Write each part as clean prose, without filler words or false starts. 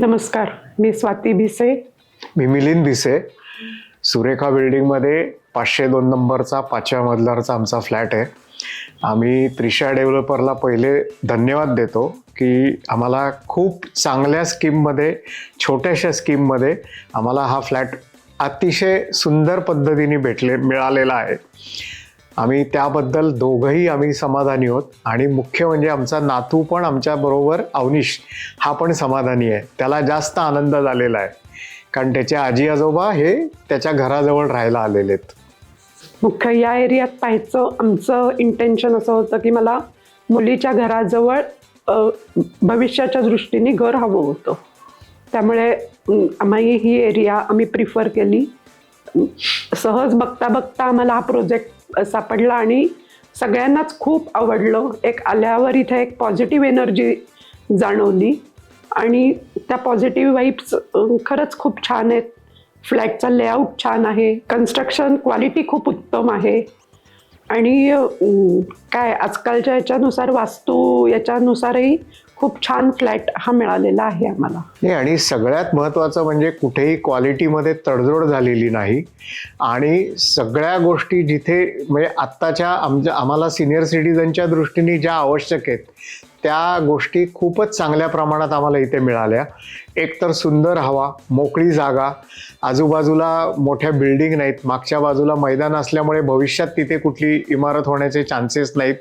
नमस्कार, मी स्वाती भिसे. मी मिलिंद भिसे. सुरेखा बिल्डिंगमध्ये 502 नंबरचा 5व्या मजल्यावरचा आमचा फ्लॅट आहे. आम्ही त्रिशा डेव्हलपरला पहिले धन्यवाद देतो की आम्हाला खूप चांगल्या स्कीममध्ये, छोट्याशा स्कीममध्ये आम्हाला हा फ्लॅट अतिशय सुंदर पद्धतीने मिळालेला आहे. आम्ही त्याबद्दल दोघंही आम्ही समाधानी आहोत आणि मुख्य म्हणजे आमचा नातू पण आमच्याबरोबर अवनीश हा पण समाधानी आहे. त्याला जास्त आनंद झालेला आहे कारण त्याचे आजी आजोबा हे त्याच्या घराजवळ राहायला आलेले आहेत. मुख्य या एरियात पाहायचं आमचं इंटेन्शन असं होतं की मला मुलीच्या घराजवळ भविष्याच्या दृष्टीने घर हवं होतं. त्यामुळे आम्ही ही एरिया आम्ही प्रिफर केली. सहज बघता बघता आम्हाला हा प्रोजेक्ट सापडला आणि सगळ्यांनाच खूप आवडलं. एक आल्यावर इथे एक पॉझिटिव्ह एनर्जी जाणवली आणि त्या पॉझिटिव्ह वाईब्स खरंच खूप छान आहेत. फ्लॅटचा लेआउट छान आहे, कन्स्ट्रक्शन क्वालिटी खूप उत्तम आहे आणि काय आजकालच्या याच्यानुसार वास्तू याच्यानुसारही खूप छान फ्लॅट हा मिळालेला आहे आम्हाला. नाही, आणि सगळ्यात महत्त्वाचं म्हणजे कुठेही क्वालिटीमध्ये तडजोड झालेली नाही आणि सगळ्या गोष्टी जिथे म्हणजे आत्ताच्या आम्हाला सिनियर सिटीजनच्या दृष्टीने ज्या आवश्यक आहेत त्या गोष्टी खूपच चांगल्या प्रमाणात आम्हाला इथे मिळाल्या. एकतर सुंदर हवा, मोकळी जागा, आजूबाजूला मोठ्या बिल्डिंग नाहीत, मागच्या बाजूला मैदान असल्यामुळे भविष्यात तिथे कुठली इमारत होण्याचे चान्सेस नाहीत.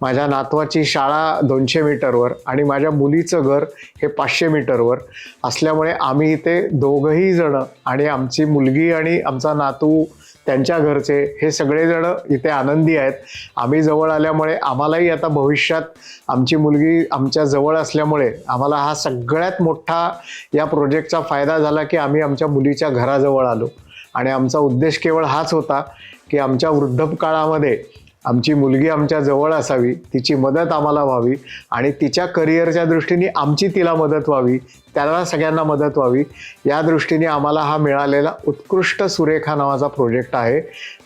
माझ्या नातवाची शाळा 200 मीटरवर आणि माझ्या मुलीचं घर हे 500 मीटरवर असल्यामुळे आम्ही इथे दोघंही जण आणि आमची मुलगी आणि आमचा नातू त्यांच्या घरचे हे सगळेजण इथे आनंदी आहेत. आम्ही जवळ आल्यामुळे आम्हालाही आता भविष्यात आमची मुलगी आमच्या जवळ असल्यामुळे आम्हाला हा सगळ्यात मोठा या प्रोजेक्टचा फायदा झाला की आम्ही आमच्या मुलीच्या घराजवळ आलो आणि आमचा उद्देश केवळ हाच होता की आमच्या वृद्धकाळामध्ये आमची मुलगी आमच्या जवळ असावी, तिची मदत आम्हाला व्हावी आणि तिच्या करिअरच्या दृष्टीने आमची तिला मदत व्हावी, त्याला सगळ्यांना मदत व्हावी. या दृष्टीने आम्हाला हा मिळालेला उत्कृष्ट सुरेखा नावाचा प्रोजेक्ट आहे.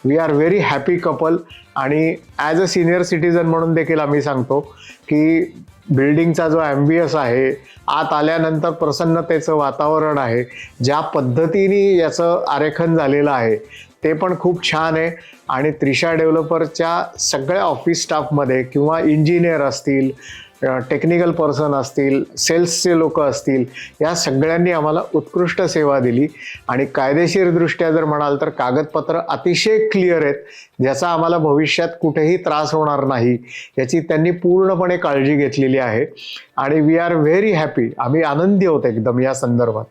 We are very happy couple आणि ॲज अ सिनियर सिटीजन म्हणून देखील आम्ही सांगतो की बिल्डिंगचा जो ॲम्बियन्स आहे, आत आल्यानंतर प्रसन्नतेचं वातावरण आहे, ज्या पद्धतीने याचं आरेखन झालेलं आहे ते पण खूप छान आहे. आणि त्रिशा डेव्हलपरच्या सगळ्या ऑफिस स्टाफमध्ये किंवा इंजिनियर असतील, टेक्निकल पर्सन असतील, सेल्सचे लोक असतील, या सगळ्यांनी आम्हाला उत्कृष्ट सेवा दिली आणि कायदेशीरदृष्ट्या जर म्हणाल तर कागदपत्र अतिशय क्लिअर आहेत, ज्याचा आम्हाला भविष्यात कुठेही त्रास होणार नाही याची त्यांनी पूर्णपणे काळजी घेतलेली आहे आणि वी आर व्हेरी हॅपी. आम्ही आनंदी आहोत एकदम या संदर्भात.